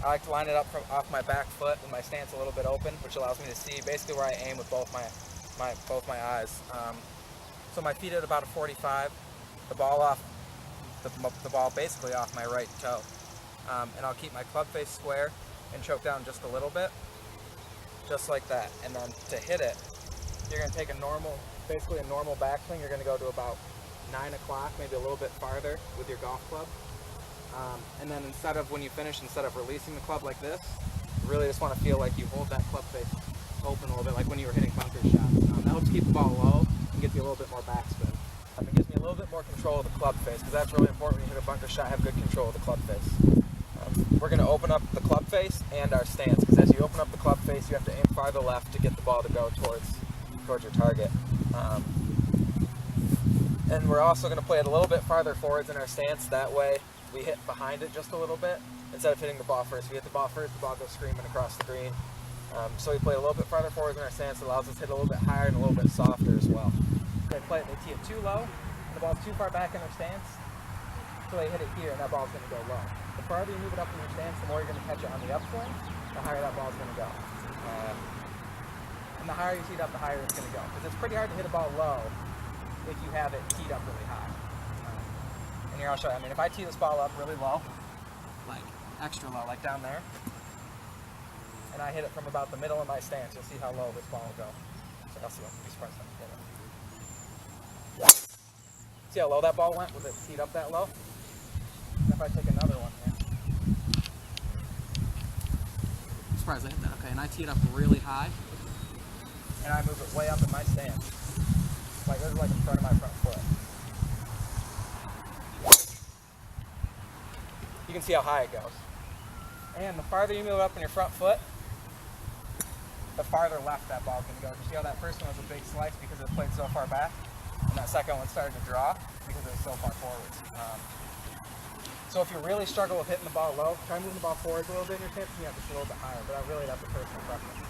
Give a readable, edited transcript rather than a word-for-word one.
I like to line it up off my back foot with my stance a little bit open, which allows me to see basically where I aim with both my eyes. So my feet at about a 45, the ball basically off my right toe. And I'll keep my club face square and choke down just a little bit, just like that. And then to hit it, you're going to take basically a normal backswing. You're going to go to about 9 o'clock, maybe a little bit farther with your golf club. And then when you finish, instead of releasing the club like this, you really just want to feel like you hold that club face open a little bit, like when you were hitting bunker shots. That helps keep the ball low and gets you a little bit more backspin. It gives me a little bit more control of the club face, because that's really important when you hit a bunker shot, have good control of the club face. We're going to open up the club face and our stance, because as you open up the club face, you have to aim farther left to get the ball to go towards your target. And we're also going to play it a little bit farther forwards in our stance. That way we hit behind it just a little bit instead of hitting the ball first. If we hit the ball first, the ball goes screaming across the green. So we play a little bit farther forwards in our stance. It allows us to hit a little bit higher and a little bit softer as well. They tee it too low, and the ball's too far back in their stance, so they hit it here, and that ball's going to go low. The farther you move it up in your stance, the more you're going to catch it on the upswing, the higher that ball's going to go. And the higher you tee it up, the higher it's going to go. Because it's pretty hard to hit a ball low if you have it teed up really high. And here I'll show you. I mean, if I tee this ball up really low, like extra low, like down there, and I hit it from about the middle of my stance, you'll see how low this ball will go. So I'll see what these parts hit it. See how low that ball went with it teed up that low? And if I take another one here. I'm surprised I hit that. Okay, and I tee it up really high, and I move it way up in my stance. Like this is like in front of my front foot. You can see how high it goes. And the farther you move it up in your front foot, the farther left that ball's going to go. You see how that first one was a big slice because it played so far back? And that second one started to draw because it was so far forwards. So if you really struggle with hitting the ball low, try moving the ball forwards a little bit in your stance, and you have just a little bit higher. But really, that's a personal preference.